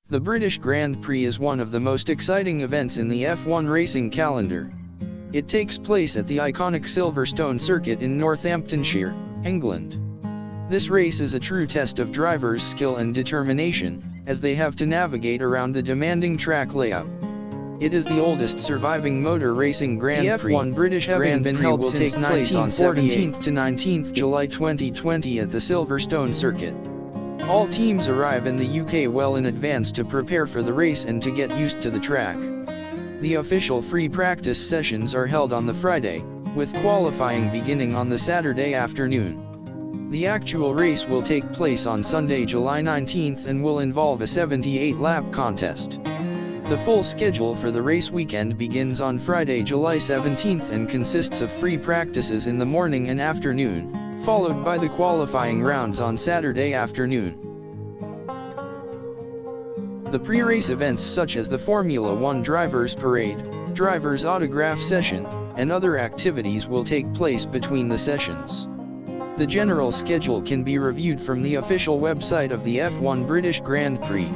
The British Grand Prix is one of the most exciting events in the F1 racing calendar. It takes place at the iconic Silverstone Circuit in Northamptonshire, England. This race is a true test of drivers' skill and determination, as they have to navigate around the demanding track layout. It is the oldest surviving motor racing Grand Prix. The F1 British Grand Prix will take place on 17th to 19th July 2020 at the Silverstone Circuit. All teams arrive in the UK well in advance to prepare for the race and to get used to the track. The official free practice sessions are held on the Friday, with qualifying beginning on the Saturday afternoon. The actual race will take place on Sunday, July 19th and will involve a 78-lap contest. The full schedule for the race weekend begins on Friday, July 17th and consists of free practices in the morning and afternoon, followed by the qualifying rounds on Saturday afternoon. The pre-race events such as the Formula One Drivers' Parade, Drivers' Autograph Session, and other activities will take place between the sessions. The general schedule can be reviewed from the official website of the F1 British Grand Prix.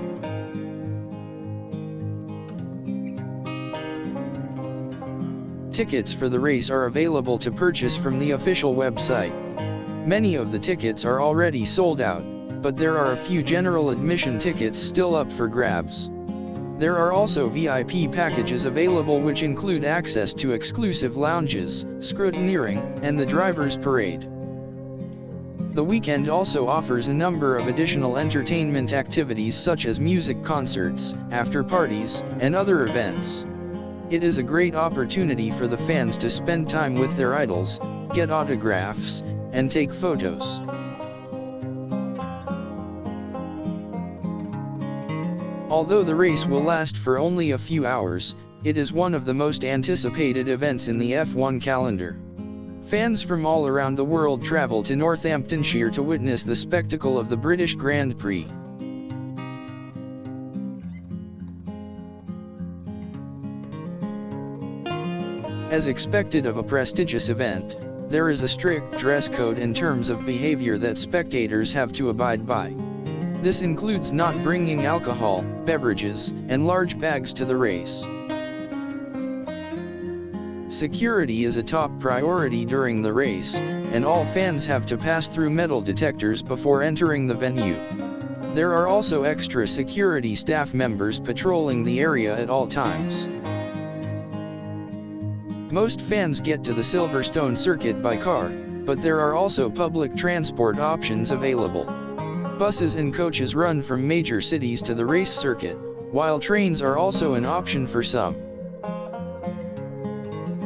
Tickets for the race are available to purchase from the official website. Many of the tickets are already sold out, but there are a few general admission tickets still up for grabs. There are also VIP packages available which include access to exclusive lounges, scrutineering, and the driver's parade. The weekend also offers a number of additional entertainment activities such as music concerts, after parties, and other events. It is a great opportunity for the fans to spend time with their idols, get autographs, and take photos. Although the race will last for only a few hours, it is one of the most anticipated events in the F1 calendar. Fans from all around the world travel to Northamptonshire to witness the spectacle of the British Grand Prix. As expected of a prestigious event, there is a strict dress code and terms of behavior that spectators have to abide by. This includes not bringing alcohol, beverages, and large bags to the race. Security is a top priority during the race, and all fans have to pass through metal detectors before entering the venue. There are also extra security staff members patrolling the area at all times. Most fans get to the Silverstone Circuit by car, but there are also public transport options available. Buses and coaches run from major cities to the race circuit, while trains are also an option for some.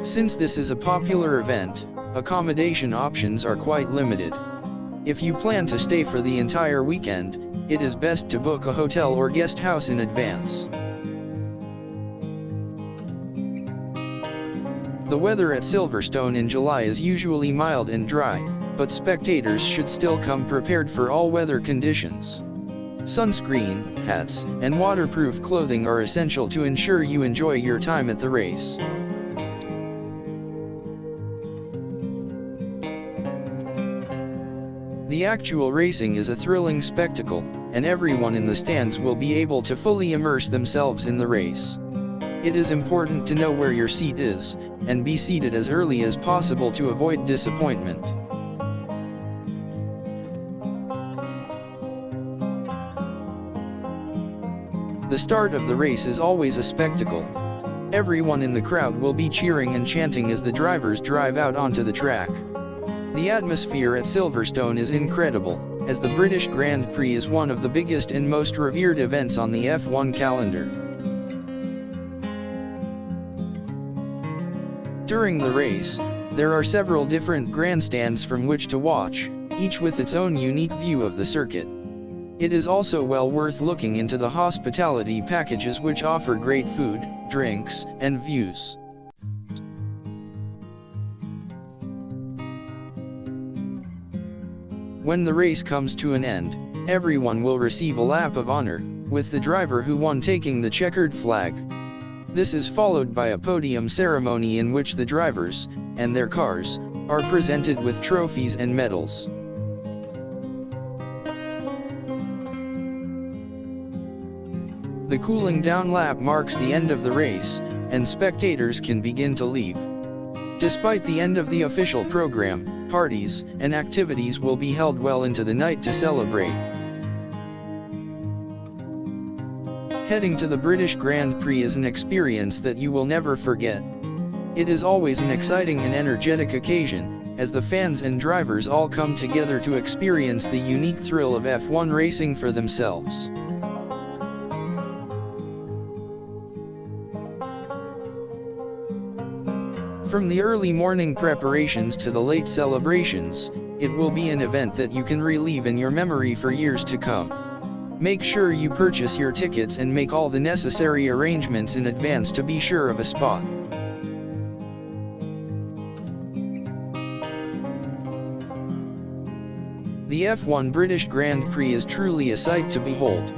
Since this is a popular event, accommodation options are quite limited. If you plan to stay for the entire weekend, it is best to book a hotel or guest house in advance. The weather at Silverstone in July is usually mild and dry, but spectators should still come prepared for all weather conditions. Sunscreen, hats, and waterproof clothing are essential to ensure you enjoy your time at the race. The actual racing is a thrilling spectacle, and everyone in the stands will be able to fully immerse themselves in the race. It is important to know where your seat is, and be seated as early as possible to avoid disappointment. The start of the race is always a spectacle. Everyone in the crowd will be cheering and chanting as the drivers drive out onto the track. The atmosphere at Silverstone is incredible, as the British Grand Prix is one of the biggest and most revered events on the F1 calendar. During the race, there are several different grandstands from which to watch, each with its own unique view of the circuit. It is also well worth looking into the hospitality packages which offer great food, drinks, and views. When the race comes to an end, everyone will receive a lap of honor, with the driver who won taking the checkered flag. This is followed by a podium ceremony in which the drivers, and their cars, are presented with trophies and medals. The cooling down lap marks the end of the race, and spectators can begin to leave. Despite the end of the official program, parties and activities will be held well into the night to celebrate. Heading to the British Grand Prix is an experience that you will never forget. It is always an exciting and energetic occasion, as the fans and drivers all come together to experience the unique thrill of F1 racing for themselves. From the early morning preparations to the late celebrations, it will be an event that you can relive in your memory for years to come. Make sure you purchase your tickets and make all the necessary arrangements in advance to be sure of a spot. The F1 British Grand Prix is truly a sight to behold.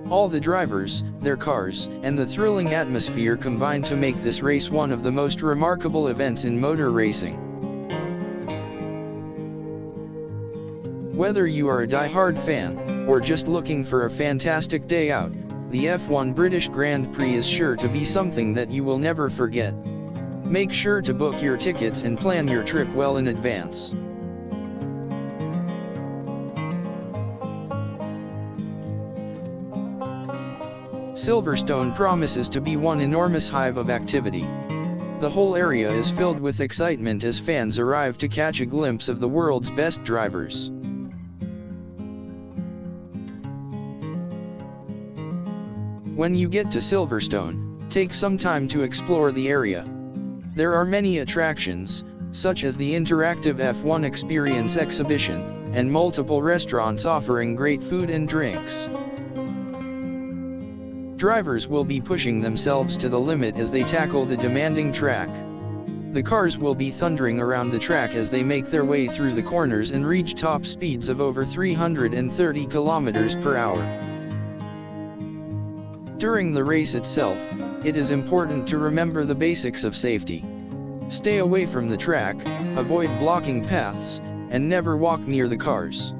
All the drivers, their cars, and the thrilling atmosphere combine to make this race one of the most remarkable events in motor racing. Whether you are a die-hard fan, or just looking for a fantastic day out, the F1 British Grand Prix is sure to be something that you will never forget. Make sure to book your tickets and plan your trip well in advance. Silverstone promises to be one enormous hive of activity. The whole area is filled with excitement as fans arrive to catch a glimpse of the world's best drivers. When you get to Silverstone, take some time to explore the area. There are many attractions, such as the interactive F1 Experience exhibition, and multiple restaurants offering great food and drinks. Drivers will be pushing themselves to the limit as they tackle the demanding track. The cars will be thundering around the track as they make their way through the corners and reach top speeds of over 330 km per hour. During the race itself, it is important to remember the basics of safety. Stay away from the track, avoid blocking paths, and never walk near the cars.